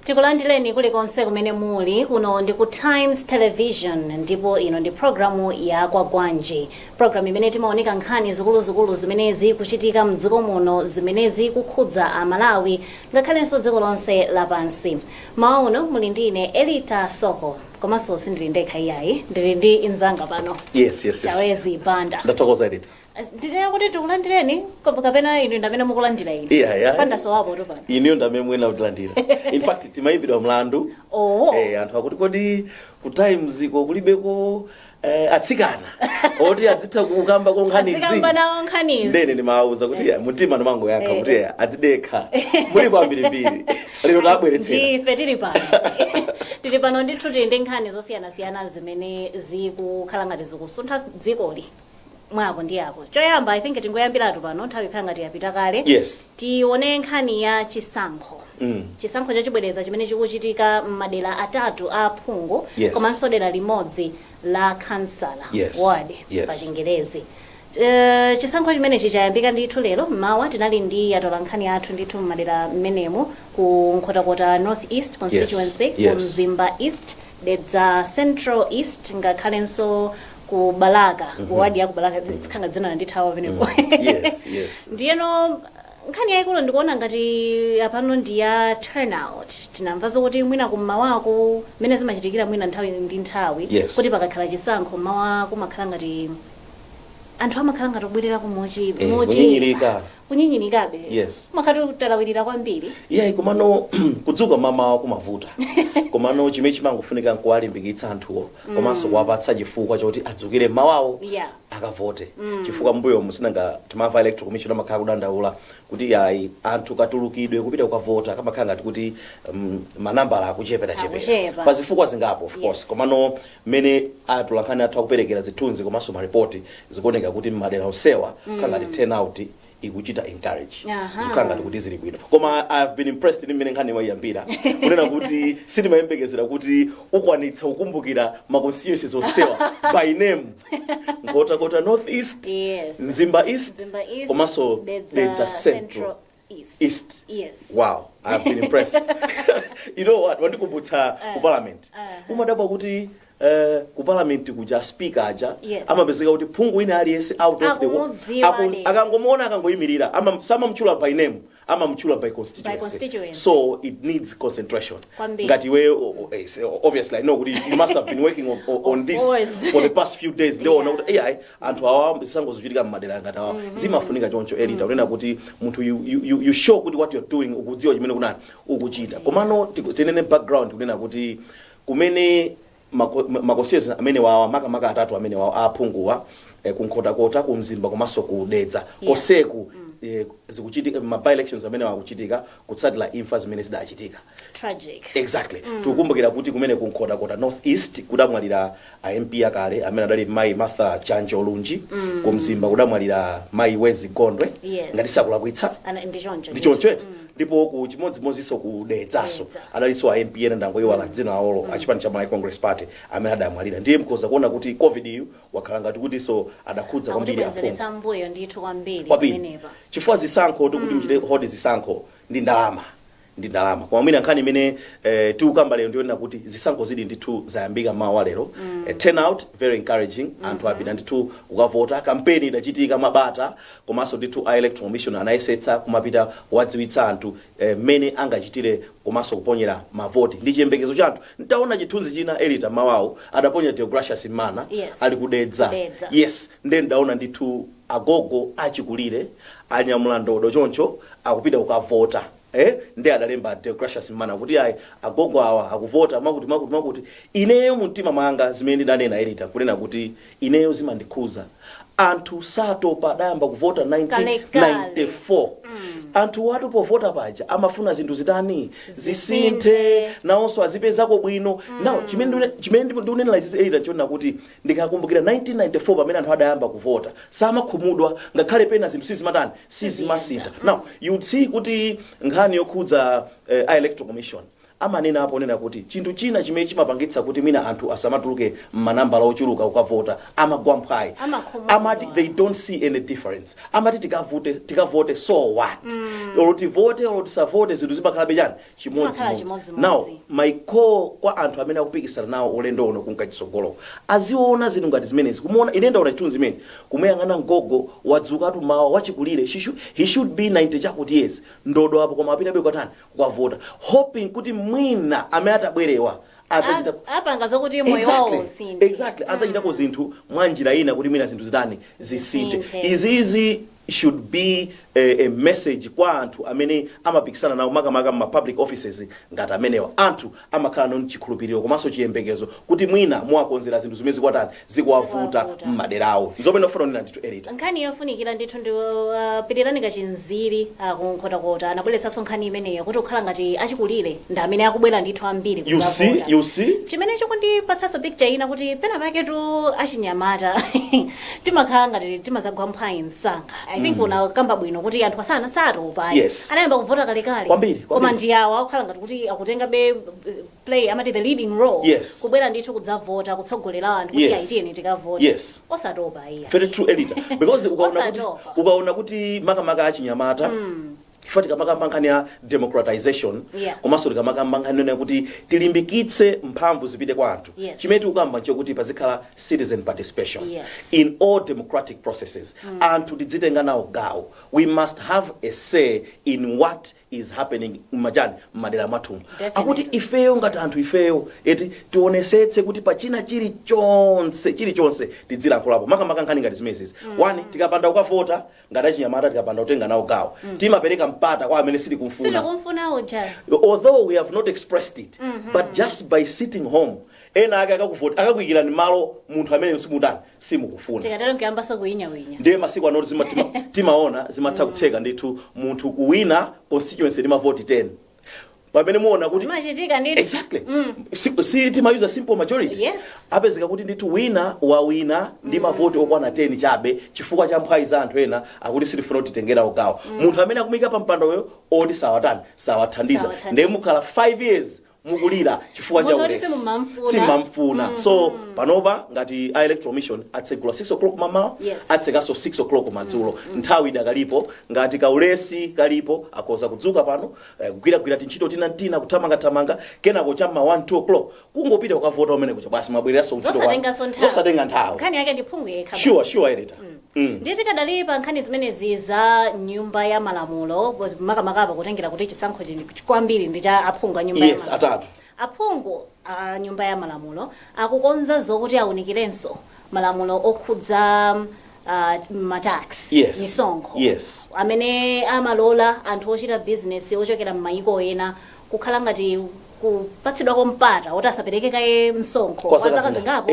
Tikulandireni kulikonse kumene muli kuno ndi ku Times Television ndipo ino ndi programu ya Kwagwanji. Programu imene timaoneka nkhani zikuluzikulu zimene zikuchitika mdziko muno zimene zikukhudza Amalawi ngakhalenso dziko lonse lapansi. Mauno muli ndine Elita Soko komanso sindili ndekha iyayi ndili ndi inzanga pano. Yes. Chawezi Banda. Ndatokoza Elita. Ndine kuti tikulandireni kapena inu ndamene mukulandira inu. Yeah. Panda so wapo topano. Inu ndamene mwena utilandira. In fact timayimbidwa mlandu. Anthu akuti kodi ku Times ko kulibeko atsikana. Oti adzitha kukamba ko nkhani izi. Atsikamba nawo nkhani. Ndene ndimawuza kuti mtima ndimango yankha kuti adzidekha. Muli kwambirimbiri. Lero tabweretsera. Ndife tili pano. Tili pano ndithu ndi nkhani zosiyana-siyana zimene zikukhala ngati zikusuntha dzikoli. Mwako ndi yako. Choyamba I think tingoyambiratu pano nthawi ikhala ngati yapita kale. Yes. Tione nkhani ya chisankho. Chisankho chachibwereza chimene chikuchitika m'madera atatu a Phungu komanso dera limodzi la Kansala ward pa Chingerezi. Chisankho chimene chichayambika ndithu lero mmawa tinali ndi atola nkhani athu ndithu m'madera mmenemu ku Nkhotakota North East constituency, ku Mzimba East, Dedza Central East ngakhalenso ku Balaka, wadi ya ku Balaka khanga dzina ndithawa penepo. Yes. Ndiyeno nkhani yayikulu ndikuona ngati apano ndi ya turnout. Tinamvazo kuti mwina kumawako mene zimachitikira mwina nthawi ndi nthawi kuti pakakhala chisankho mawa kumakhala ngati anthu amakhala ngati kubwerera kumochi kunyinyirikabe. Yes. Makati kutalawirira kwambiri. Komano kudzuka mama kumavuta. Komano chimene chimangofunika nkuwalimbikitsa anthuwo komanso kuwapatsa chifukwa choti adzukire mawawo akavote. Chifukwa mbuyo musinanga timava electoral commission amakhala kudandaula kuti anthu katulukidwe kupita kukavota kamakhala ngati kuti manambala akuchepera. Pa zifukwa zingapo of course. Komano mene atolankhani athu akuperekera zithunzi komanso maripoti zikuoneka kuti madera onsewa kangati turnout ikuchita encourage. Zikanga kuti zili bwino. Koma I've been impressed ndi mmene nkhani wayambira. Kunena kuti sindimayembekezera kuti ukwanitsa ukumbukira ma constituencies onsewa by name. Nkhotakota North East, Mzimba East, komanso Dedza Central East. Yes. Wow, I've been impressed. You know what? Wandikumbutsa ku parliament. Umadabwa kuti ku parliament kuja speaker aja amapezeka kuti Phungu ina aliyese out of the world akangomona akangoyimirira samamchula by name amamchula by constituency. So it needs concentration. Ngati we obviously I know you must have been working on this for the past few days. They know kuti anthu awa bisango zochitika m'madera ngati awa zimafunika choncho Elita unena kuti munthu you show kuti what you're doing ukudziwa chimene kunani ukuchita. Komano tinene background kunena kuti kumene makosiyezi amene wawa maka atatu amene wawa aphunguwa ku Nkhotakota ku Mzimba komanso ku Dedza koseku zikuchitika by elections amene wakuchitika kutsatira imfa zimene zidachitika. Tragic. Exactly. Tukumbukira kuti kumene ku Nkhotakota North East kudamwalira MP akale amene adali Mai Martha Chanjo Lunji, ku Mzimba kudamwalira Mai Wezi Gondwe ngati sakulakwitsa ndichoncho ndipo ku chimodzimodzinso ku Dedzaso adaliso MP ena ndango iwala dzina lawo achipani cha Malawi Congress Party amene adamwalira. Ndiye mkoza kuona kuti COVID iyo wakhala ngati kuti so adakhudza kwambiri apo. Mbuyo ndithu kwambiri. Chifukwa zisankho kuti mchite hodi zisankho ndi ndalama. Kwa mwina nkhani imene tikukamba lero ndiona kuti zisankho zidi ndithu zayambika mawa lero. Turnout very encouraging. Anthu apita ndithu kukavota. Kampeni idachitika mabata komanso ndithu electoral commission anayesetsa kumapita kuwadziwitsa anthu mene angachitire komanso kuponyera mavoti. Ndi chiyembekezo cha anthu. Ntaona chithunzi china Elita mawawo adaponya Theogracious Imana ali kudedza. Yes, ndiye ndaona ndithu agogo achikulire anyamula ndodo choncho akupita kukavota. Ndiye adalemba Theogracious Imana kuti agogo awa akuvota makuti ineyo mumtima mwanga zimene ndidanena Elita kunena kuti ineyo zimandikhuza anthu satopa adayamba kuvota 1994. Anthu watu povota paja amafuna zinthu zitani zisinthe nawonso azipezako bwino. Now chimene ndinenera izi Elita chona kuti ndikakumbukira 1994 pamene anthu adayamba kuvota samakhumudwa ngakhale pena zinthu sizimasintha. Now you would see kuti nkhani yokhudza electoral commission amanena apo nena kuti chinthu china chimene chimapangitsa kuti mina anthu asamatuluke manambala ochuluka ukavota amagwa mphwayi amati they don't see any difference amati tikavote so what olo tivote olo tisavote zinthu zimakhalabe chani chimodzi. Now my call kwa anthu amene akupikisana nawo ulendo uno kunkachisogolo aziona zinthu ngati zimenezi kumuona ine ndaona chinthu zimene kumuyang'ana mgogo wadzukatu mawa wachikulire he should be 90 chakuti years ndodo apo koma apita beko tani kukavota hoping kuti mwina amene atabwerewa apanga kuti moyo wawo usinthe. Exactly azachitako zinthu mwa njira ina kuti mwina zinthu zitani zisinthe. Izizi should be a message kwa anthu amene amapikisana nawo makamaka ma public offices ngati amenewa anthu amakhala no chikhulupiriro komanso chiyembekezo kuti mwina muwakonzera zinthu zimene zikwatani zikuwavuta m'maderawo nzomwe ndofuna nina ndithu editor nkhani yofunikira ndithu ndi pitirani kachinziri kunkotakota anabweretsanso nkhani imeneyo kuti ukhala ngati achikulire ndi amene akubwera ndithu ambiri kudzavota. You see chimene chikundipatsanso picture ina kuti pena paketu achinyamata timakhala ngati timazagwa mphwayi msanga. I think una kamba bwino kuti anthu asana satopa anayamba kuvota kalekale koma ndiyawa akukhala ngati kuti akutenga be play amati the leading role kubwera ndithu kudzavota kutsogolera anthu kuti aitiyeni tikavota osatopa iya very true editor because ukaona kuti makamaka achinyamata ifati kamakamba nkhani ya democratization komanso tikamakamba nkhani kuti tilimbikitse mphamvu zipite kwa anthu chimene tikukamba nchokuti pazikhala citizen participation in all democratic processes anthu tidzitenga nawo gawo. We must have a say in what is happening majani madera mathu akuti ifeyo ngati anthu ifeyo eti tionesetse kuti pachina chilichonse tidzilankhulapo makamaka nkhani ngati zimezi one tikapanda ukavota ngati achinyamata tikapanda utenga nawo gawo timapereka mpata kwa amene sitikumfuna uja although we have not expressed it but just by sitting home ena akakuvota akakuyikira ni malo munthu amene simukufuna tikatero nkuyambasa kuyinya ndiye masiku anoti timaona zimatha kutheka ndithu munthu kuwina constituency ndi mavoti 10 pamene muona kuti exactly si timayuza simple majority apezeka kuti ndithu wina ndi mavoti okwana 10 chabe chifukwa cha mphwayi za anthu ena akuti sitifuna kuti titengera ugawo munthu amene akumika pa mpando oti sawathandiza ndiye mukhala 5 years mukulira chifukwa cha ulesi simamfuna so panopa ngati electoral mission atsegula 6 o'clock mama atsekaso 6 o'clock madzulo nthawi idakalipo ngati kaulesi kalipo akoza kudzuka pano kugwira tinchito tina kuthamanga kenako chamma 1-2 o'clock kungopita ukavota umene kucha basi mabwereraso ntchito zosatenga nthawi nkhani yake ndiphungu yekha sure editor ndiye tikadali pa nkhani zimenezi za nyumba ya malamulo makamakapa kutengera kuti chisankho kwambiri ndi cha aphungu a nyumba ya malamulo aphungu a nyumba ya malamulo akukonza zokuti awunikirenso malamulo okhudza matax misonkho amene amalola anthu ochita business ochokera m'mayiko ena kukhala ngati kupatsidwako mpata oti asapereke kaye msonkho kwa zaka zingapo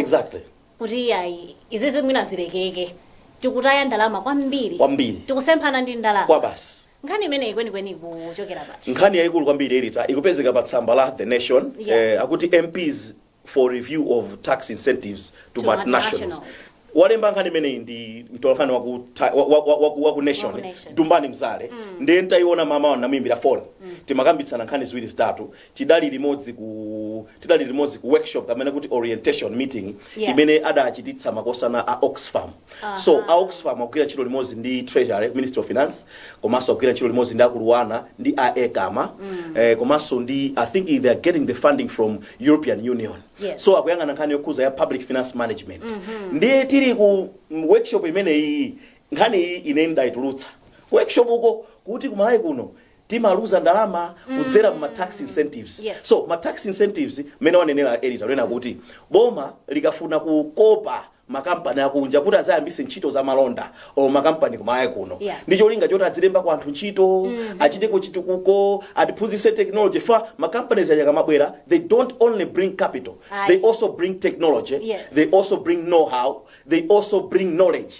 kuti ayi izizi mwina zilekeke tikutaya ndalama kwambiri tikusemphana ndi ndalama kwa basi nkhani imene ikwenikweni kuchokera pati nkhani yayikulu kwambiri elita ikupezeka pa tsamba la The Nation akuti MPs for review of tax incentives to multinationals walemba nkhani imeneyi ndi mtolakani waku Nation Dumbani Mzale ndiye ntayiona mama wa namimbira phone timakambitsana nkhani ziwiri zitatu tidali limodzi ku workshop amene kuti orientation meeting imene adachititsa makosana a Oxfam so a Oxfam akugwira ntchito limodzi ndi Treasury Ministry of Finance komanso akugwira ntchito limodzi ndi akuluwana ndi aekama komanso ndi I think they are getting the funding from European Union so akuyang'ana nkhani yokhuza ya public finance management ndiye tiri ku workshop imene iyi nkhani iyi ine ndaitulutsa workshop uko kuti kumalayi kuno timaluza ndalama kudzera ma tax incentives so ma tax incentives mene wanenera editor lena kuti boma likafuna kukopa makampani akunja kuti azayambise ntchito za malonda o makampani kumaye kuno ndicho linga choti adzilemba kwa anthu ntchito achiteko chitukuko atiphunzitse technology fa makampanies akamabwera they don't only bring capital they also bring technology they also bring know-how they also bring knowledge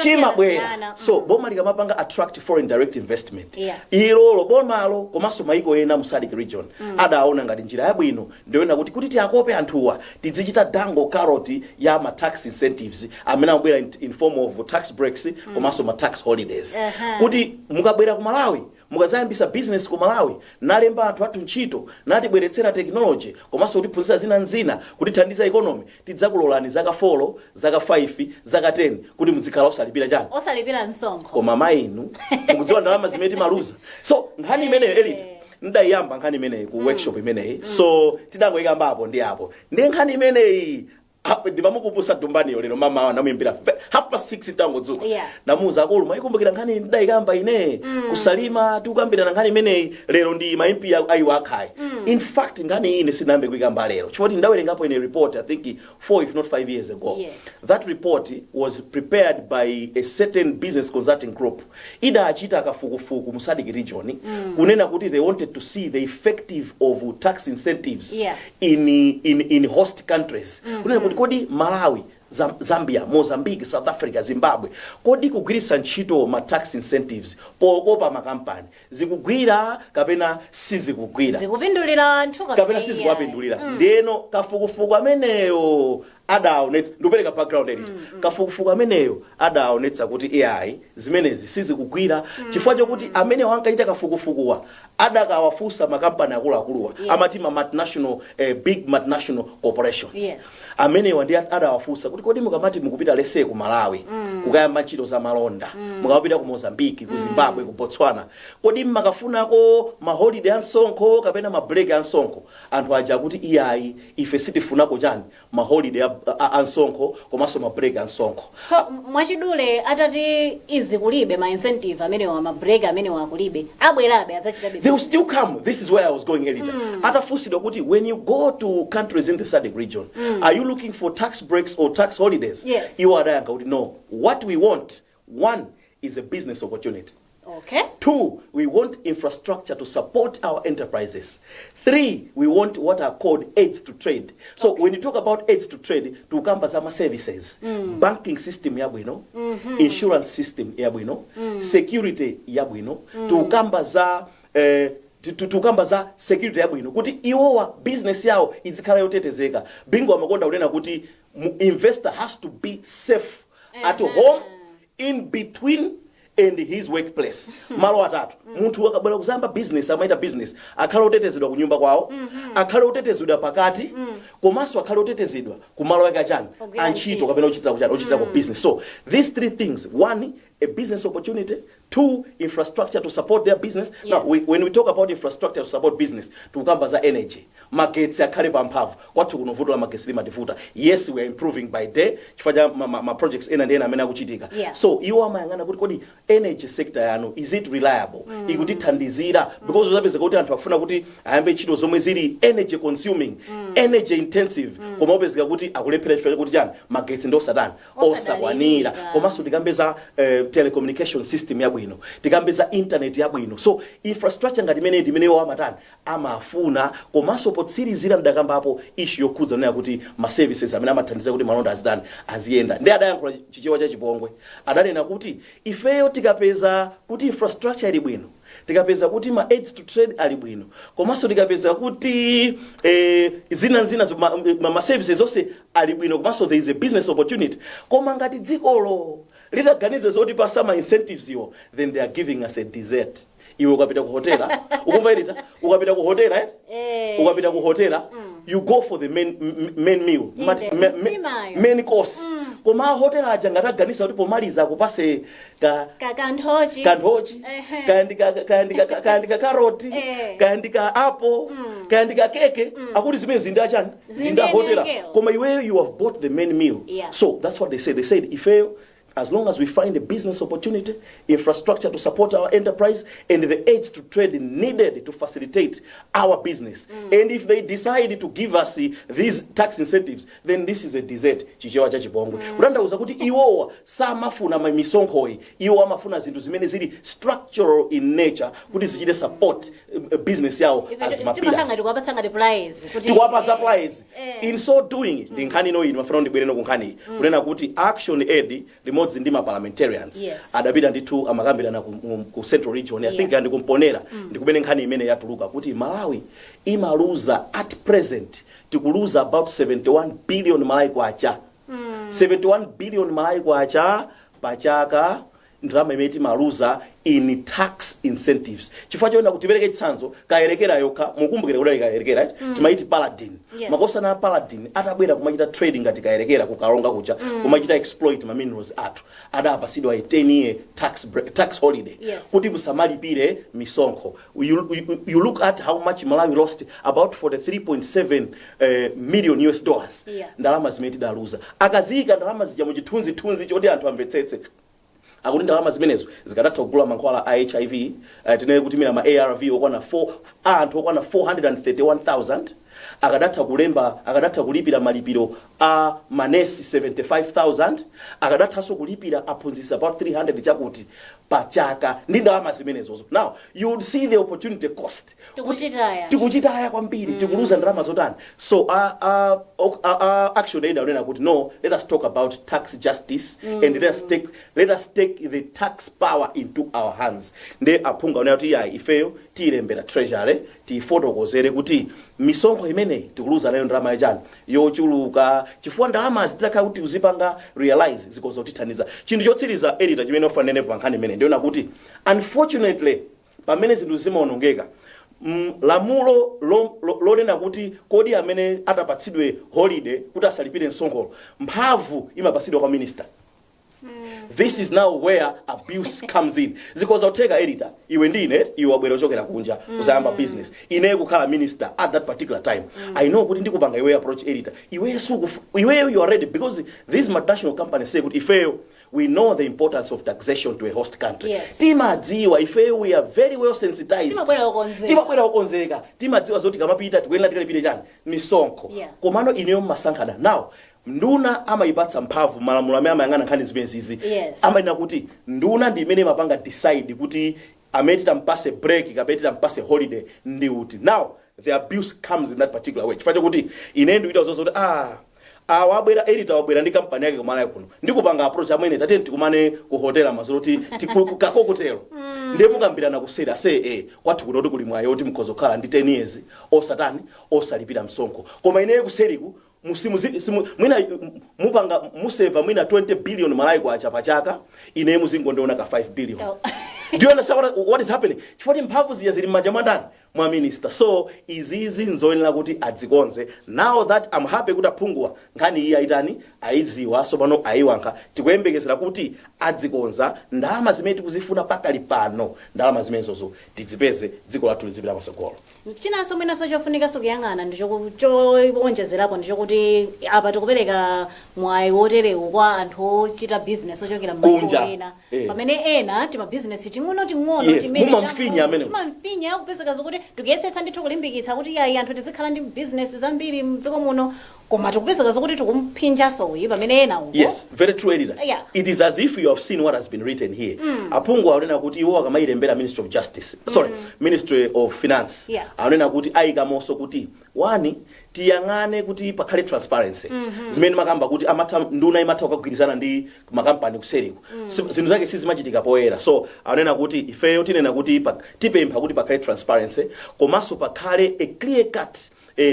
chimabwera so boma likamapanga attract foreign direct investment ilolo bomalo komanso maiko ena mu SADC region adaona ngati njira yabwino ndiona kuti tiakope anthuwa tidzichita dango carrot ya tax incentives amene amabwera in form of tax breaks komanso ma tax holidays kuti mukabwera ku Malawi mukazayambisa business ku Malawi nalemba anthu athu ntchito natibweretsera technology komanso kutiphunzitsa zina nzina kutithandiza economy tidzakulolani zaka 4 zaka 5 zaka 10 kuti muzikhala osalipira chani osalipira msonkho koma mainu mukudziwa ndalama zimene timaluza so nkhani imeneyo elita ndayamba nkhani imeneyi ku workshop imeneyi so tidangoyikamba apo ndi apo ndi nkhani imeneyi ndimamukupusa tumbaniyo lero mama anamuimbira 6:30 tangodzuka namuza akulu maikumbukira nkhani ndayikamba ine kusalima tukambira nkhani imeneyi lero ndi maimpi ayi wakhayi in fact nkhani ine sinambe kuikamba lero chifoti ndawerengapo in a report I think 4 if not 5 years ago. That report was prepared by a certain business consulting group ida achita akafukufuku musadiki region kunena kuti they wanted to see the effective of tax incentives in host countries kunena kuti kodi Malawi, Zambia, Mozambique, South Africa, Zimbabwe kodi kugwiritsa ntchito ma tax incentives pokopa makampani zikugwira kapena sizikugwira zikupindulira anthu kapena sizikuwapindulira ndeno kafukufuku ameneyo adaonetsa ndikupereka background edit kafukufuku ameneyo adaonetsa kuti AI zimenezi sizikugwira chifukwa chokuti amene wankaita kafukufukuwa adakawafusa makampani akuluakuluwa amatima multinational big multinational corporations amenewa ndi adawafusa kuti kodi mukamati mukupita lese ku Malawi kukayamba ntchito za malonda mukamapita ku Mozambique ku Zimbabwe ku Botswana kodi makafunako ma holiday ansonkho kapena ma break ansonkho anthu aja kuti iyayi ife sitifunako chani ma holiday ansonkho komanso ma break ansonkho so mwachidule atati izi kulibe ma incentive amenewa ma break amenewa kulibe abwerabe azachitabe they will still come. This is where I was going earlier. Atafusido kuti when you go to countries in the SADC region are you looking for tax breaks or tax holidays? You are there no. What we want, one is a business opportunity. Okay. 2, we want infrastructure to support our enterprises. 3, we want what are called aids to trade. So when you talk about aids to trade, tukamba zama services, banking system yabwino, insurance system yabwino, security yabwino, tukamba za tukamba za security yabwino kuti iwowa business yao izikhala yotetezeka bingo amakonda unena kuti investor has to be safe at home, in between and his workplace. Malo atatu munthu akabwera kuzamba business amaita business akhala otetezedwa ku nyumba kwawo akhala otetezedwa pakati komanso akhala otetezedwa ku malo ake achani antchito kapena ochitira ku business. So these 3 things, 1, a business opportunity, 2, infrastructure to support their business. Now when we talk about infrastructure to support business tukamba za energy magetsi akhale pamphamvu kwathu kunovutula magetsi limatifuta. Yes, we are improving by day chifukwa ma projects ena ndi ena amene akuchitika. So iwo amayang'ana kuti kodi energy sector yanu is it reliable ikutithandizira because uzapeza kuti anthu afuna kuti ayambe ntchito zomwe zili energy consuming energy intensive koma upezeka kuti akulephera chifukwa kuti chani magetsi ndi osakwanira komanso tikambeza telecommunication system yabwino tikambeza internet yabwino. So infrastructure ngati imene ndimeneyo amatani amafuna komanso potsirizira ndakambapo issue yokhudza nayo kuti ma services amene amathandiza kuti malonda aziyenda ndi adayankhula chichewa cha Chipongwe adanena kuti ifeyo tikapeza kuti infrastructure ili bwino tikapeza kuti ma aids to trade ali bwino komanso tikapeza kuti zina ma services zonse ali bwino komanso there is a business opportunity koma ngati dzikolo litaganize zoti pasa ma incentives iwo then they are giving us a dessert. Iwe ukapita ku hotela ukumva irita ukapita ku hotela ukapita ku hotela you go for the main meal main course koma hotel aja ngataganisa kuti pomaliza kupase kanthochi kandika karoti kandika apple kandika keke akuti zimene zinda chani zinda hotela koma iwe you have bought the main meal. So that's what they said. They said if as long as we find a business opportunity, infrastructure to support our enterprise, and the aids to trade needed to facilitate our business. And if they decide to give us these tax incentives, then this is a dessert. Chichewa cha Chipongwe. Uranda uzakuti iwowa samafuna misonkoi, iwowa mafuna zintu zimene zili structural in nature, kuti zichite support business yao as mapilas. Tuwapa supplies. In so doing, nkhani no ino mafuna ndibwereno kunkhani. Unena kuti action aid limodzi ndi ma parliamentarians adapita nditu amakambirana ku Central Region. I think ndikumponera ndikubene nkhani imene yatuluka kuti Malawi imaluza at present tikuluza about 71 billion Malawi kwacha 71 billion Malawi kwacha pachaka ndalama imene timaluza in tax incentives. Chifukwa choenda kuti tipereke chitsanzo kayerekera yokha mukumbukire kuti kayerekera timaiti paladin. Makosa na paladin atabwera kumachita trading ngati kayerekera kukalonga kucha kumachita exploit ma minerals athu. Adapasidwa a 10-year tax holiday. Kuti musamalipire misonkho. You look at how much Malawi lost, about 43.7 million US dollars. Ndalama zimene tidaluza. Akazika ndalama zija mu chithunzi choti anthu amvetsetse. Akuti ndalama zimenezo zikadatha kugula mankhwala a HIV, tinene kuti mina ma ARV okwana 431,000, akadatha kulipira malipiro a manesi 75,000, akadathanso kulipira aphunzitsi about 300 chakuti pachaka ndi ndalama zimenezo. Now you would see the opportunity cost. Tikuchitaya kwambiri, tikuluza ndalama zotani. So action aid unena kuti no, let us talk about tax justice and let us take the tax power into our hands. Nde aphunga unena kuti ya ifeyo tilembera treasury tifotokozere kuti misonkho imene tikuluza nayo ndalama yachani yochuluka chifukwa ndalama zitaka kuti uzipanga realize zikozotithandiza. Chinthu chotsiriza editor chimene ofanene pankhani imene ndiona kuti unfortunately pamene zinthu zimaonongeka lamulo lolena kuti kodi amene atapatsidwe holiday kuti asalipire msonkho mphamvu imapatsidwa kwa minister. This is now where abuse comes in. Zikoza uteka editor, iwe ndine, iwe wabwera ochokera kunja, uzayamba business. Ine kukhala minister at that particular time. I know kuti ndikupanga iwe approach editor. Iwe you are ready because these multinational companies say kuti ifeyo we know the importance of taxation to a host country. Timadziwa ifeyo we are very well sensitized. Timabwera okonzeka. Timadziwa zoti kamapita tikuyenera tikalipire chani misonkho. Komano ineyo masankhana. Now nduna amaipatsa mphamvu malamulo amene amayang'ana nkhani zimenezi izi. Amanena kuti nduna ndi imene mapanga decide kuti amene tampase break kapena tampase holiday ndi uti. Now the abuse comes in that particular way. Chifukwa kuti ine ndikuita zozoti wabwera editor wabwera ndi kampani yake kumalayo kuno ndikupanga approach amene tatenti tikumane ku hotel amazoti kakokotelo ndiye mukambirana kusera kwathu kuti kuli mwayo kuti mkhozo khala ndi 10 years osatani osalipira msonkho koma ine kuseriku mwina mupanga museva mwina 20 billion Malawi kwa chapachaka ine muzingondeona ka 5 billion. Do you understand what is happening? Chifukwa mphamvu zili m'manja mwandani mwa minister. So izizi nzoyenera kuti adzikonze. Now that I'm happy kuti aphungwa nkhani iyi aitani aidziwa so pano aiwankha tikuyembekezera kuti adzikonza ndalama zimene tikuzifuna pakali pano ndalama zimenezo tizipeze dziko lathu lizipita pasogolo. Chinanso mwinaso chofunika sokuyang'ana ndichokuonjezerapo ndichokuti apa tikupereka mwayi woterewu kwa anthu ochita business ochokera m'mayiko ena. Pamene ena tima business ting'ono timene mumamfinya kupezeka zokuti tikuyesetsa ndithu kulimbikitsa kuti yayi anthu tizikhala ndi business zambiri mdziko muno koma tikupezeka zokuti tikumphinjaso uyi pamene ena uko. Yes, very true editor. It is as if you have seen what has been written here. Aphungu aonena kuti iwo akamayilembera Ministry of Justice. Ministry of Finance. Aonena kuti ayikamonso kuti wani tiyang'ane kuti pakhale transparency. Zimene makamba kuti nduna imatha kugwirizana ndi makampani kuseriku. Zinthu zake sizimachitika poyera. So aonena kuti ifeyo tinena kuti tipempha kuti pakhale transparency komanso pakhale a clear cut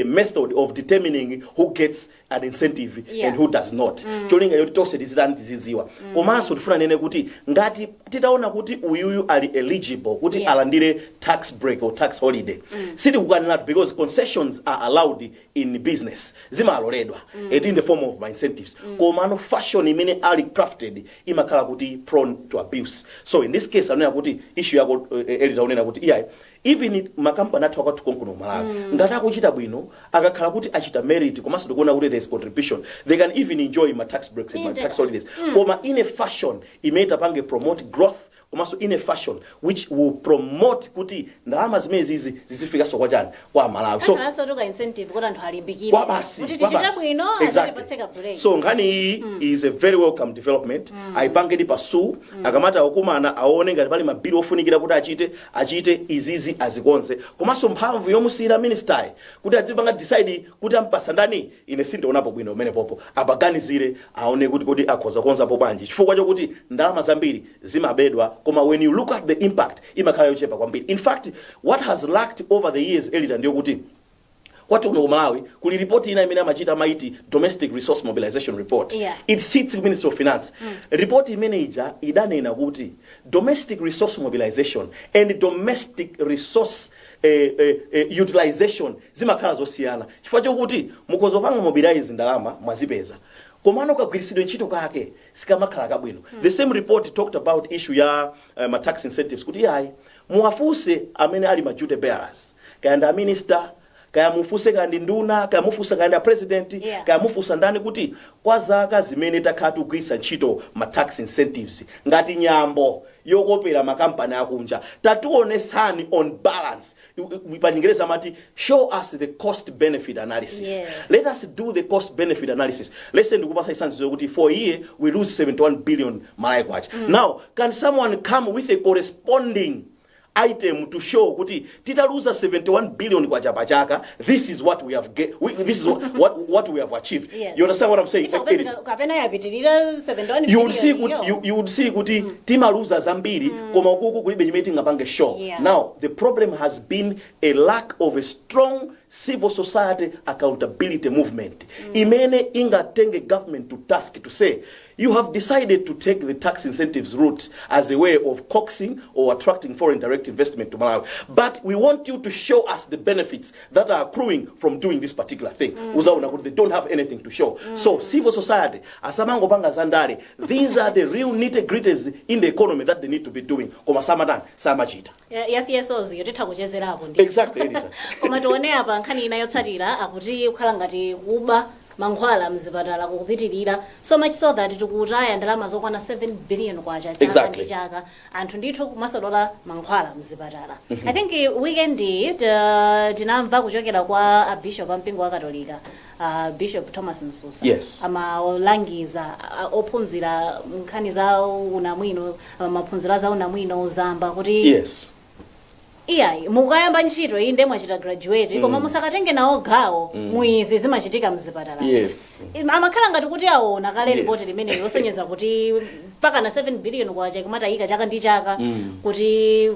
method of determining who gets an incentive and who does not. Cholinga yoti tose tiziziwa. Komanso tifuna nene kuti ngati titaona kuti uyuyu ali eligible kuti alandire tax break or tax holiday. Siti kukanena because concessions are allowed in business. Zimaloledwa in the form of my incentives. Komano fashion imene ali crafted imakhala kuti prone to abuse. So in this case anena kuti issue yako editor unena kuti even makampani athu akati konkuno Malawi ngati akuchita bwino akakhala kuti achita merit komanso tikuona kuti there is contribution they can even enjoy my tax breaks and my tax holidays koma in a fashion imeta pange promote growth komanso in a fashion which will promote kuti ndalama zimene zizi zizifika so kwachani kwa Malawi. So also to incentive kuti anthu alimbikire kuti tichita bwino azatipatseka break. So nkhani iyi is a very welcome development. Aipangedi pasu akamata okumana aone ngati pali mabili ofunikira kuti achite izizi azikonze komanso mphamvu yomusira minister kuti adzipanga decide kuti ampasa ndani ine sindionapo bwino umene popo apaganizire aone kuti kodi akhoza konza pobwanji chifukwa chokuti ndalama zambiri zimabedwa koma when you look at the impact imakhala yochepa kwambiri. In fact what has lacked over the years elita ndiyo kuti kwati kuno Malawi kuli report ina imene amachita maiti domestic resource mobilization report. It sits in Ministry of Finance. Report imene ija idanena kuti domestic resource mobilization and domestic resource utilization zimakhala zosiyana chifukwa chokuti mukozopanga mobilize ndalama mwazipeza komano kagwiritsidwe ntchito kake sikamakhala kabwino. The same report talked about issue ya tax incentives kuti yayi muwafuse amene ali ma duty bearers kaya minister kaya mufuse kandi nduna kaya mufusa kandi president kaya mufusa ndani kuti kwa zaka zimene takhala kugwiritsa ntchito ma tax incentives ngati nyambo yokopera makampani akunja tatuonesani on balance. Pa Chingereza amati show us the cost benefit analysis. Let us do the cost benefit analysis. Let's say ndikupasa isanzo kuti for a year we lose 71 billion Malawi kwacha. Now can someone come with a corresponding item to show kuti titaluza 71 billion kwa chaka, this is what we have this is what we have achieved. You understand what I'm saying? You would see kuti timaluza zambiri koma ukuku kulibe chimeti ngapange show. Now the problem has been a lack of a strong civil society accountability movement. Imene ingatenge government to task to say you have decided to take the tax incentives route as a way of coaxing or attracting foreign direct investment to Malawi. But we want you to show us the benefits that are accruing from doing this particular thing. They don't have anything to show. So civil society, asamango panga zandale, these are the real nitty-gritties in the economy that they need to be doing. Koma samadan, samachita. Yes, yotitha kuchezera hapo ndi. Exactly, editor. Koma tuone apa nkhani inayotsatira akuti ukhala ngati kuba mankhwala mzipatala kukupitirira so much so that tikutaya ndalama zokwana 7 billion kwacha chaka anthu ndithu kumasalola mankhwala mzipatala. I think weekend tinamva kuchokera kwa a bishop ampingo wa Katolika Bishop Thomas Msusa amalangiza ophunzira nkhani za unamwino maphunzira za unamwino uzamba kuti mukayamba ntchito inde mwachita graduate koma musakatenge nawo gawo muizi zimachitika mzipatala. Amakhala ngati kuti aona kale report limene losonyeza kuti paka na 7 billion kwacha kumatayika chaka ndi chaka kuti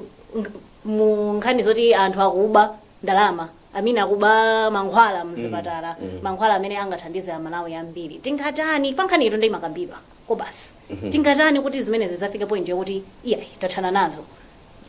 mu nkhani zoti anthu akuba ndalama amina akuba mankhwala mzipatala mankhwala amene angathandize amalawi ambiri. Tingatani pankhani ito ndi makambidwa ko basi tingatani kuti zimene zizafika point yokuti tathana nazo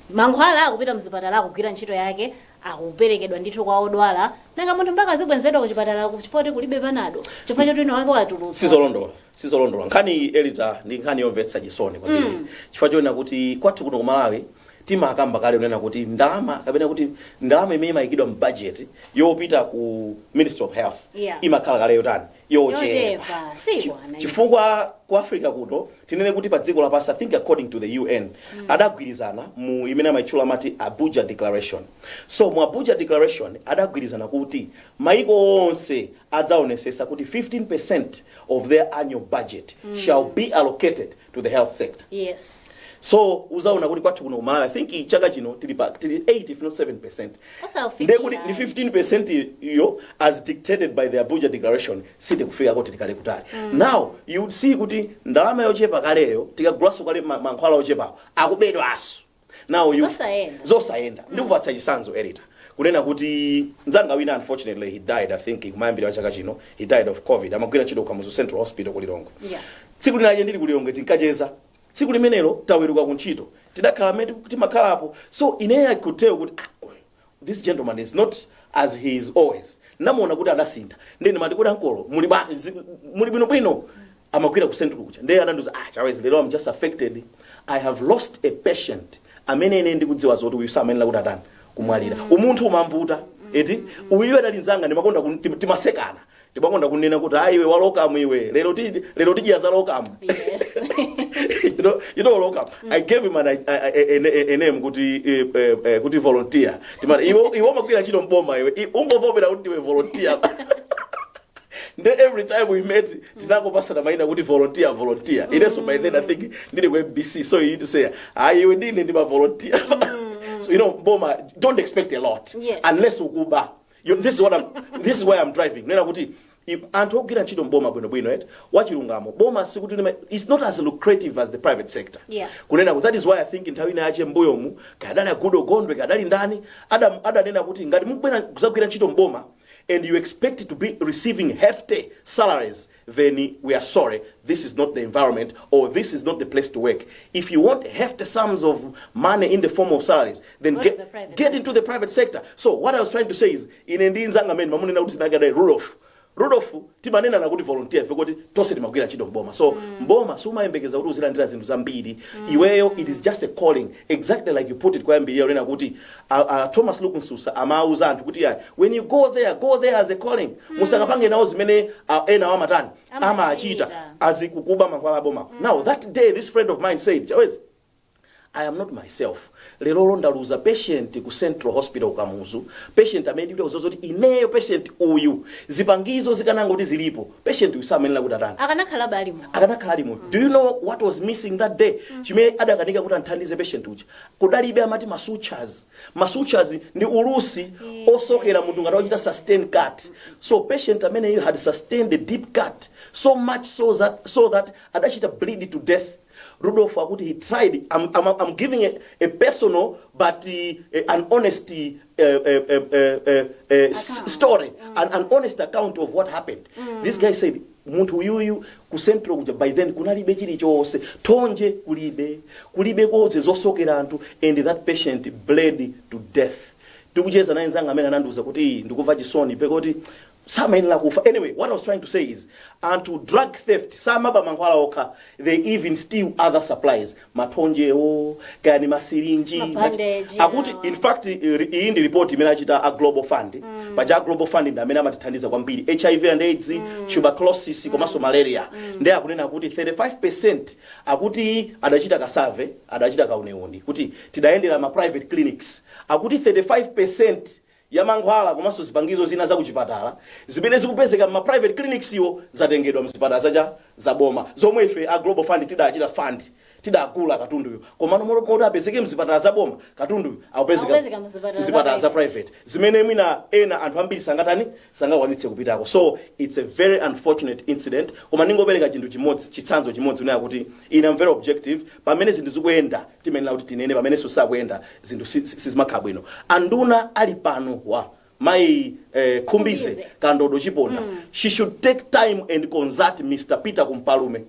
mankhwala akupita mzipatala akugwira ntchito yake akuperekedwa ndithu kwa odwala nanga munthu mpaka azibwenzedwa ku chipatala kuchifoti kulibe panado chifukwa choti ino wake watulutsa. Sizolondola nkhani elita ndi nkhani yomvetsa chisoni kwambiri chifukwa choti kuti kwathu kuno ku Malawi timakamba kale unena kuti ndalama kapena kuti ndalama imene imayikidwa mu budget yopita ku Ministry of Health imakhala kale yotani yochepa chifukwa ku Africa kuno tinene kuti pa dziko lapansi I think according to the UN adagwirizana mu imene amayitchula amati Abuja Declaration. So mu Abuja Declaration adagwirizana kuti maiko onse adzaonesesa kuti 15% of their annual budget shall be allocated to the health sector. So uzaona kuti kwathu kuno Malawi I think chaka chino tili 8 if not 7%. Nde kuti ni 15% iyo as dictated by the Abuja Declaration site kufika kuti tikale kutali. Now you would see kuti ndalama yochepa kaleyo tikagulaso kale mankhwala ochepa akubedwa aso. Now you zosaenda ndikupatsa chisanzo editor kunena kuti nzanga wina unfortunately he died I think kumayambira chaka chino he died of COVID amagwira ntchito ku Kamuzu Central Hospital ku Lilongwe. Tsiku linaje ndili ku Lilongwe tinkacheza tsiku limenelo taweruka kuntchito tidakhala meti kuti makhalapo so ineyo I could tell kuti this gentleman is not as he is always namuona kuti adasintha ndeni mati kuti ankolo muli bwino amagwira ku Central kucha ndiye ananduza chawezi lero I'm just affected I have lost a patient amene ine ndikudziwa zoti uyu samenela kuti atani kumwalira umunthu umamvuta eti uyiwe dalinzanga ndimakonda timasekana ndimakonda kunena kuti iwe walokamu iwe lero tijaza lokamu. You know lokamu I gave him a name kuti volunteer timati iwe magwira ntchito mboma iwe ungovomera kuti iwe volunteer. Every time we met tinakopasana maina kuti volunteer ineso by then I think ndili ku MBC so you need to say iwe ndine ndima volunteer. So you know mboma don't expect a lot unless ukuba this is why I'm driving nena kuti anthu ogwira ntchito mboma bwino wachilungamo boma sikuti it's not as lucrative as the private sector. Kunena kuti that is why I think nthawi ina yache mbuyomu kadali agudo gondwe kadali ndani adanena kuti ngati mukubwera kuzagwira ntchito mboma and you expect to be receiving hefty salaries, then we are sorry, this is not the environment, or this is not the place to work. If you want hefty sums of money in the form of salaries, then get into the private sector. So what I was trying to say is, in Rudolph timanena nakuti volunteer fekoti tose timagwira ntchito mboma. So mboma sumayembekeza kuti uzilandira zinthu zambiri. Iweyo it is just a calling, exactly like you put it kwa mbiri yonena kuti Thomas Lukunsusa amauza anthu kuti when you go there as a calling. Musakapange nawo zimene ena wa matani amachita azikukuba mankhwala boma. Now that day this friend of mine said, I am not myself. Lero ndaluza patient ku Central Hospital Kamuzu. Patient amene uzozoti ineyo patient uyu. Zipangizo zikananga kuti zilipo. Patient usamenela kuti atani. Akanakhala alimo. Do you know what was missing that day? Chimene adakanika kuti anthandize patient uja. Kudalibe amati masuchas. Masuchas ndi ulusi osokera munthu ngati ochita sustain cut. So patient amene you had sustained the deep cut so much so that adachita bleed to death. Rudolph Akuti, he tried. I'm giving a personal but an honest story, an honest account of what happened. This guy said, "Muntu yuyu ku Central by then kunalibe chili chose tonje kulibe koze zosokera anthu, and that patient bled to death." Tikucheza naye nzanga amene ananduza kuti ndikuva chisoni pekoti anyway, what I was trying to say is, and to drug theft, some they even steal other supplies. Matonje kani masirinji. In fact, in the report, a global fund. But a global fund in the Menamatandiza Wambiri, HIV and AIDS, tuberculosis, malaria. There are 35%. Akuti adajita kasave, adajita kauneoni. Kuti tidaendera ma private clinics. Akuti 35%. Yamangwala komanso zipangizo zina za kuchipatala zimene zikupezeka ma private clinics yo zatengedwa mzipatala za boma zomwe ife a global fund tidachita fund tidakula katundu yo komano moti apezeke mzipatala za boma katundu akupezeka mzipatala za private zimene mwina ena anthu ambiri sangakwanitse kupitako. So it's a very unfortunate incident. Koma ningopereka chinthu chimodzi chitsanzo chimodzi unaya kuti ine am very objective pamene zinthu zikuyenda timenena kuti tinene pamene sakuyenda zinthu sizimakhala bwino. Anduna ali pano wa mai Khumbize Kandodo Chiponda. She should take time and consult Mr. Peter Kumpalume.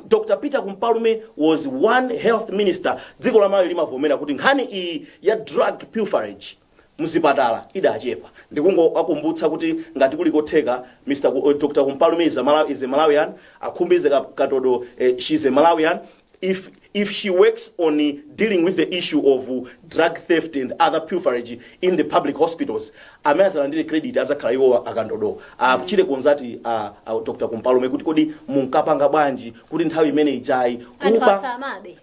Dr. Peter Kumpalume was one health minister dziko la Malawi limavomera kuti nkhani ya drug pilferage muzipatala idachepa. Ndikungo akumbutsa kuti ngati kuli kotheka Dr. Kumpalume is a Malawian, Khumbize Kandodo she's a Malawian. If she works on dealing with the issue of drug theft and other pilferage in the public hospitals, amazalandire credit as a Kalayo Agandodo. Chile konzati Dr. Kumpalume kuti kodi munkapanga bwanji kuti nthawi imene ijai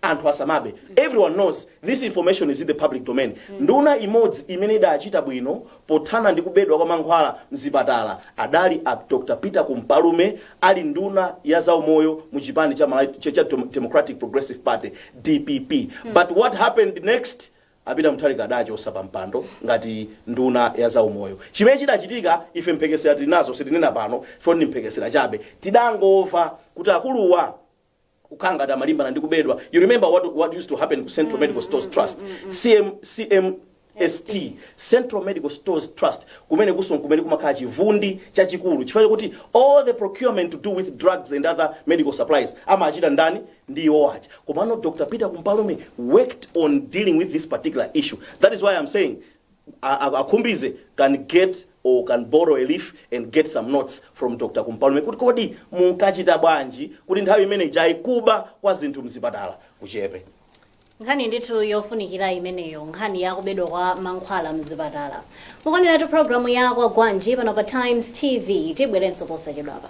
anthu asamabe. Everyone knows this information is in the public domain. Nduna imodzi imene dachita bwino pothana ndi kubedwa kwa mankhwala mzipatala adali Dr. Peter Kumpalume ali nduna ya zaumoyo mu chipani cha Democratic Progressive Party DPP. But what happened next? Apita Mutharika adacho sapampando ngati nduna ya zaumoyo. Chimene chidachitika ife mpekesera tinazo sitinena pano foni mpekesera chabe. Tidangova kuti akuluwa ukanga da malimba ndi kubedwa. You remember what used to happen to Central Medical Stores Trust? CMST, Central Medical Stores Trust, kumene kumakhala chivundi chachikulu chifukwa kuti all the procurement to do with drugs and other medical supplies amachita ndani ndiwo acha. Komano Dr. Peter Kumpalume worked on dealing with this particular issue. That is why I'm saying Khumbize can get or can borrow a leaf and get some notes from Dr. Kumpalume kuti kodi munkachita bwanji kuti nthawi imene ijai kuba kwa zinthu mzipatala kuchepe. Nkhani ndithu yofunikira imeneyo nkhani ya kubedwa kwa mankhwala mzipatala. Mukonera tu programu ya Kwagwanji pano pa Times TV tibwerenso posachedwapa.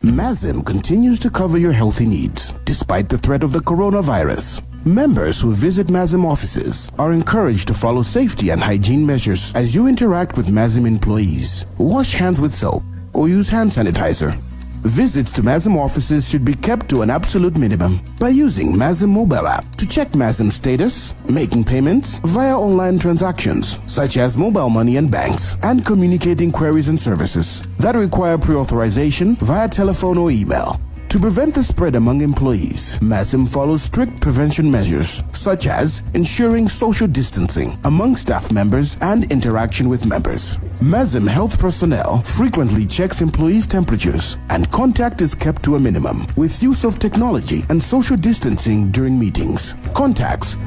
MAZIM continues to cover your healthy needs despite the threat of the coronavirus. Members who visit MAZIM offices are encouraged to follow safety and hygiene measures as you interact with MAZIM employees. Wash hands with soap or use hand sanitizer. Visits to MAZIM offices should be kept to an absolute minimum by using MAZIM mobile app to check MAZIM status, making payments via online transactions such as mobile money and banks, and communicating queries and services that require pre-authorization via telephone or email. To prevent the spread among employees, MASM follows strict prevention measures, such as ensuring social distancing among staff members and interaction with members. MASM health personnel frequently checks employees' temperatures, and contact is kept to a minimum with use of technology and social distancing during meetings. Contacts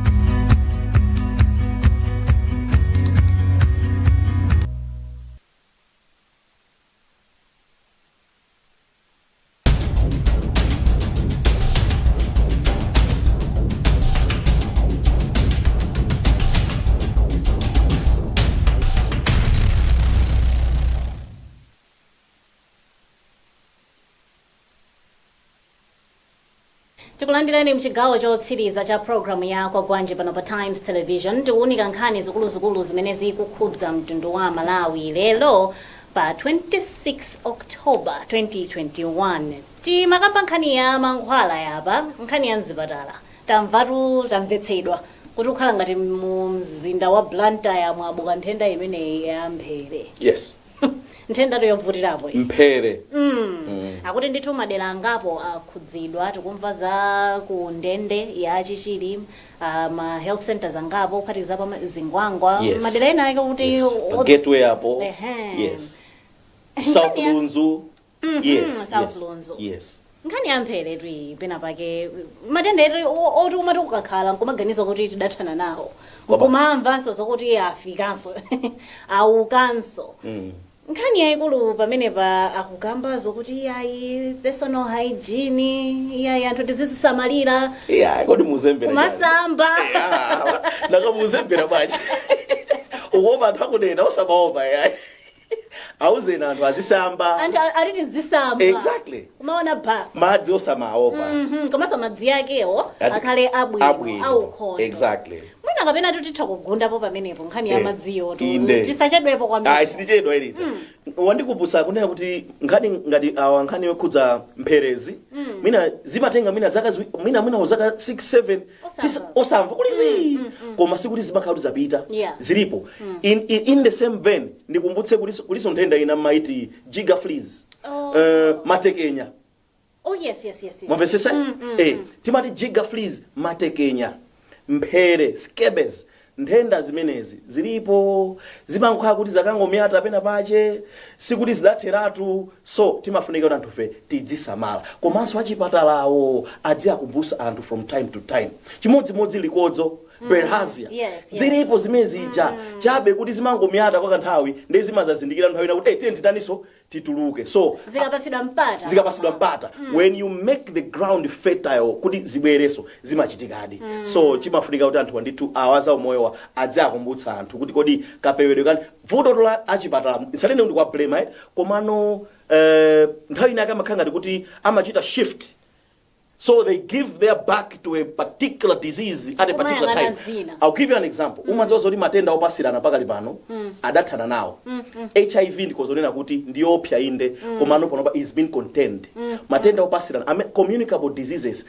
tikulandirani mchigawo chotsiriza cha programu ya Kwagwanji pano pa Times Television. Tikuunika nkhani zikuluzikulu zimene zikukhudza mtundu wa Malawi lero pa 26 October 2021. Timakamba nkhani ya mankhwala yapa, nkhani ya mzipatala. Tamvetsedwa kuti ukhala ngati mu mzinda wa Blantyre mwabuka nthenda imene ya mphere. Yes. Nthenda yovutirapo mphere. Akuti ndithu madera angapo akhudzidwa, tikumva za ku ndende ya chichiri, ma health centers angapo kuphatikiza pa zingwangwa. Yes. Madera ena ake kuti gateway apo. Yes. South Lunzu. Yes. South Lunzu. Yes. Nkhani ya mphere twi pena pake matendere oti umati ukakhala nkumaganiza kuti tidathana nawo. Nkumamvanso zokuti afikanso aukanso. Nkhani yayikulu pamene pa akugamba zokuti iyayi personal hygiene, iyayi anthu tizisamalira. Kodi muzembera. Masamba. Naka muzembera bwanji. Uwoba anthu akunena osabaoba yayi. Auzena anthu azisamba. Anthu ariti zisamba. Exactly. Umaona bath. Madzi osamaopa. Komanso madzi yakewo akhale abwino aukhonde. Exactly. Mwina kapena tutitha kugundapo pamenepo nkhani ya madziyo tisachedwepo kwambiri. Sindichedwa ilita. Wandikubusa kunena kuti nkhani ngati awa nkhani yokhudza mpherezi. Mina zimatenga mina zaka mina zaka 6 7 osamva kulizi. Koma sikuti zimakhalu zapita. Zilipo. In the same vein ndikumbutse kuliso nthenda ina maiti giga fleas. Matekenya. Oh yes. Mwamvesesa? Timati giga fleas matekenya. Mphere, scabies, nthenda zimenezi zilipo, zimankhala kuti zakangomyata pena pache, sikuti zidatheratu. So timafunika kuti anthufe tidzisamala. Komanso achipatalawo adziakumbusa anthu from time to time. Chimodzimodzi likodzo, bilharzia. Zilipo zimezi ija. Chabe kuti zimangomyata kwa kanthawi ndi zimazazindikira nthawi kuti titaniso tituluke. So zikapasidwa mpata. When you make the ground fertile kuti zibwereso zimachitikadi. So chimafunika kuti anthu ndithu awaza umoyo adziakumbutsa anthu kuti kodi kapewedwe kani vuto tola achipatala isalene ndi kwa blame komano nthawi ina akamakhala kuti amachita shift. So they give their back to a particular disease at a particular time. I'll give you an example. Umadzozo li matenda opasirana pakali pano adathana nawo. HIV ndikozonena kuti ndiopya inde komano panopa is been contained. Matenda opasirana communicable diseases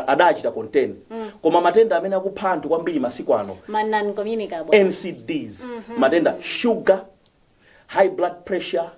adachita contain. Koma matenda amene akupha anthu kwambiri masiku ano non communicable NCDs. Matenda sugar, high blood pressure,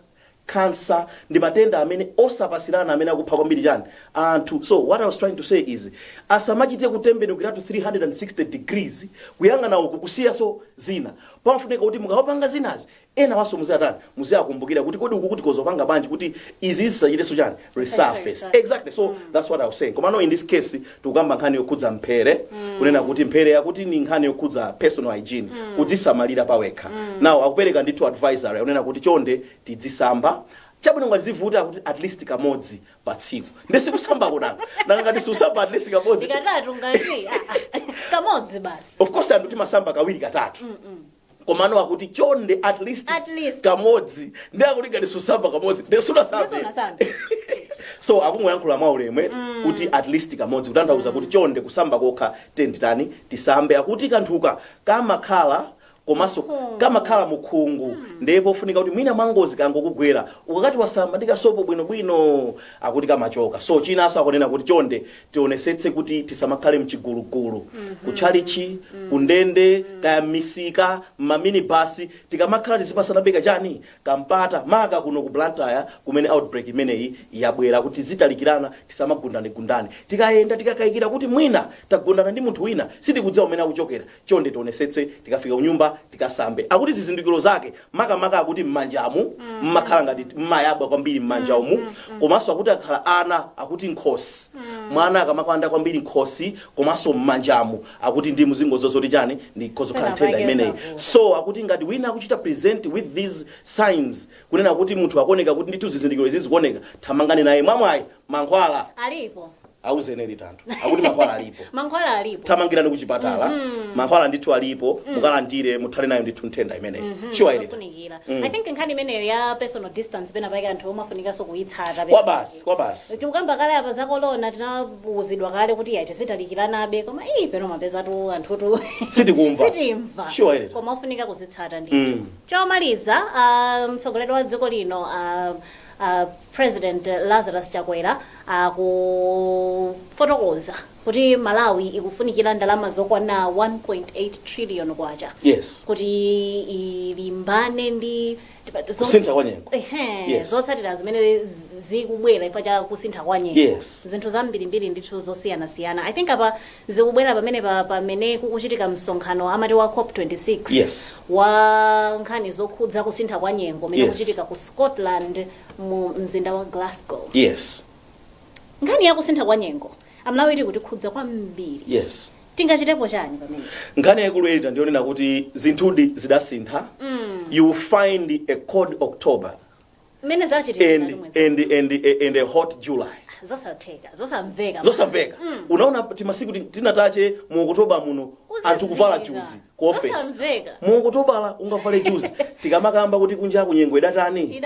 cancer, ndi matenda amene osapasirana amene akupha kwambiri chani anthu. So what I was trying to say is asamachite kutembenukira to 360 degrees kuyang'ana uku kusiya so zina pamafunika kuti mukapanga zinazi ena waso muzatani muziakumbukira kuti kodi uku kuti kozopanga banji kuti izi zisachite so chani resurface. Exactly. So that's what I was saying. Komano in this case tukamba nkhani yokhudza mphere kunena kuti mphere yakuti ni nkhani yokhudza personal hygiene kudzisamalira pawekha. Now akupereka ndithu advisory unena kuti chonde tidzisamba chabwino ngazivuta kuti at least kamodzi pa tsiku ndesikusamba kunanga ngati susamba at least kamodzi katatu ngati kamodzi basi. Of course anthu timasamba kawiri katatu. Komano akuti chonde at least kamodzi ndi akuti ngati susamba kamodzi ndesuna sambe. So akumweyankhula maulemwe kuti at least kamodzi kutanthauza kuti chonde kusamba kokha tenditani tisambe akuti kanthuka kamakhala komanso kama khala mukhungu ndipo funika kuti mwina mangozi kangokugwera ukakati wasamba ndikasopo bwino akuti kamachoka. So chinanso akunena kuti chonde tionesetse kuti tisamakhale mchigulugulu kuchalichi kundende kaya misika maminibasi tikamakhala tizipasana beka chani kampata maka kuno ku Blantyre kumene outbreak imeneyi yabwera kuti zitalikirana tisamagundane tikayenda tikakayikira kuti mwina tagundana ndi munthu wina sitikudziwa umene akuchokera. Chonde tionesetse tikafika kunyumba tikasambe akuti zizindikiro zake maka akuti mmanjamu mmakhala ngati mmayabwa kwambiri mmanjamu komanso akuti akhala ana akuti nkhosi mwana akamakwanda kwambiri nkhosi komanso mmanjamu akuti ndi muzingo zozoti chani ndi kozokhala nthenda imeneyi. So akuti ngati wina akuchita present with these signs kunena kuti munthu akoneka kuti ndithu zizindikiro izi zikuoneka thamangani naye mwamwayi mankhwala alipo auzeneri tanto akuti mankhwala alipo thamangirani kuchipatala mankhwala ndithu alipo mukalandire muthale nayo ndithu nthenda imeneyi. Sure ilifunikira. I think nkhani imeneyo ya personal distance pena paika anthu omafunika so kuitsata kwa basi tikukamba kale apa za corona tinawuzidwa kale kuti yaiti zitalikiranabe koma peno mapeza tu anthu sitimva. Sure ile koma ufunika kuzitsata ndithu. Chomaliza mtsogoleri wa dziko lino President Lazarus Chakwera akufotokoza kuti Malawi ikufunikira ndalama zokwana 1.8 trillion kwacha. Yes. Kuti ilimbane ndi kusintha kwa nyengo. Zotsatira zimene zikubwera ifa cha kusintha kwa nyengo. Yes. Zinthu zambirimbiri ndithu zosiyana. I think apa zikubwera pamene kukuchitika msonkhano amati wa COP26. Yes. Wa nkhani zokhudza kusintha kwa nyengo mene kuchitika ku Scotland mu mzinda wa Glasgow. Yes. Nkhani ya kusintha kwa nyengo amlawiri kuti khudza kwambiri. Yes. Tingachitepo chani pamene nkhani yakulwera ndionena kuti zinthu zidasintha. You find a cold October mene zachitika and a hot July. Zosamveka. Unaona timasiku tinatache mu Oktoba muno anthu kuvala juzi ku office. Mu Oktoba ungavale juzi tikamakamba kuti kunja kunyengo idatani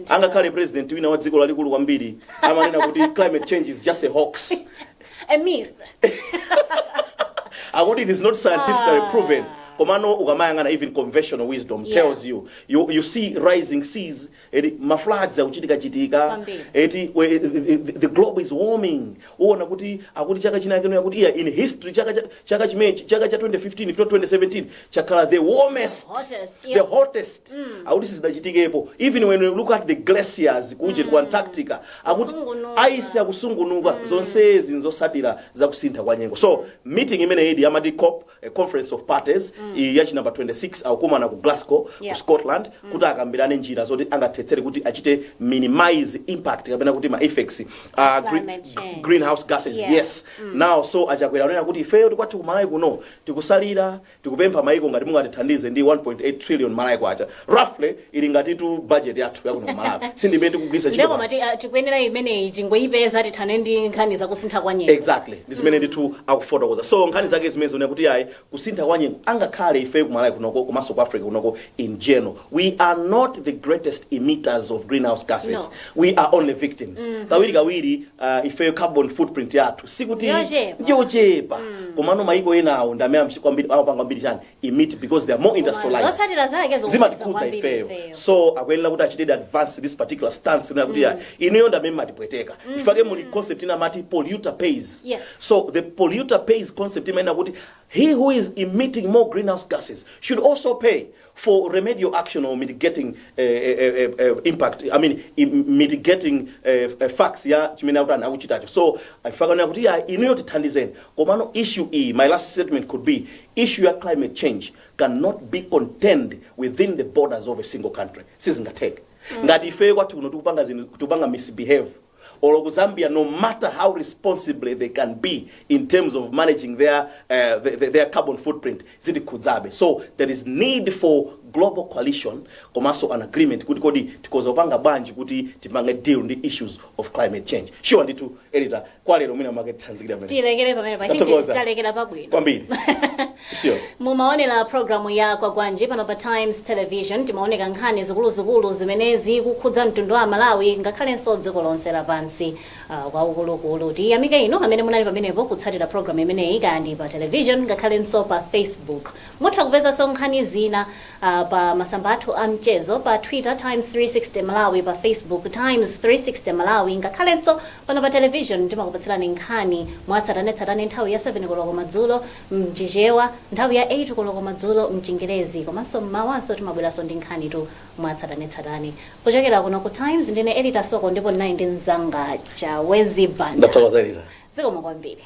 angakhale president wina wa dziko lalikulu kwambiri amanena kuti climate change is just a hoax. A myth. Akuti it is not scientifically proven. Komano ukamayangana even conventional wisdom tells you see rising seas mafloods akuchitika the globe is warming. Uona kuti akuti chaka chinake no yakuti in history chaka chimechi chaka cha 2015 if not 2017 chakala the warmest the hottest akuti sizidachitikepo. Even when you look at the glaciers kuje ku Antarctica akuti ice akusungunuka zonsezi nzosatira za kusintha kwa nyengo. So meeting imene idi amati COP, a conference of parties yachi number 26 akukumana ku Glasgow ku Scotland kuti akambirane njira zoti angathetsere kuti achite minimize impact kapena kuti ma effects greenhouse gases. Yes. Now so achakwera onena kuti ifeyo tikwati kumalayi kuno tikusalira tikupempha maiko ngati mungatithandize ndi 1.8 trillion malayi kwacha roughly ili ngati tu budget yathu yakuno Malawi sindimene kugwisa chito ndeko mati tikwenera imene chingoyipeza tithane ndi nkhani za kusintha kwa nyengo. Exactly. Ndizimene ndithu akufotokoza. So nkhani zake zimene zone kuti yayi kusintha kwa nyengo angakhale ife kumalayi kunoko komanso ku Africa kunoko in general we are not the greatest emitters of greenhouse gases. No. We are only victims. Kawiri ife carbon footprint yathu sikuti njochepa komano maiko enawo ndamene amchikwambiri amapanga mbiri chani emit because they are more industrialized. Zimatikudza ifeyo. So akwenera kuti achite advance this particular stance na kuti iniyo ndamene matipweteka. Ifake muli concept ina mati polluter pays. Yes. So the polluter pays concept imena kuti he who is emitting more greenhouse gases should also pay for remedial action or mitigating impact. I mean mitigating facts ya chimene akutana akuchitacho. So ifakana kuti iniyo tithandizeni komano issue my last statement could be issue ya climate change cannot be contained within the borders of a single country. Sizingateke. Ngati ife kwathu kuno tukupanga misbehave or Zambia, no matter how responsibly they can be in terms of managing their carbon footprint, zidi kudzabe. So there is need for global coalition komanso an agreement kuti kodi tikozopanga bwanji kuti tipange deal ndi issues of climate change. Sure nditu editor kwa lero mwina market tsanzikira pamene. Tilekere pamene pa hingi talekera pabwino. Kwambiri. Sure. Mumaonera programu ya Kwagwanji pano pa Times Television timaoneka nkhani zikuluzikulu zimenezi kukhudza mtundu wa Malawi ngakhalenso dziko lonse lapansi kwa ukulukulu. Tiyamike ino amene munali pamenepo kutsatira programu imeneyi kandi pa television ngakhalenso pa Facebook. Mutha kupeza nkhani zina pa masamba athu a mchezo pa Twitter Times 360 Malawi, pa Facebook Times 360 Malawi ngakhalenso pano pa television timakupatsirani nkhani mwatsatanetsatane nthawi ya 7 koloko madzulo mchichewa, nthawi ya 8 koloko madzulo mchingerezi, komanso mmawanso timabweranso ndi nkhani tu mwatsatanetsatane. Kuchokera kuno ku Times ndine editor Soko ndipo 19 zanga cha Wezi Banda. Ndatokoza editor. Zikomo kwambiri.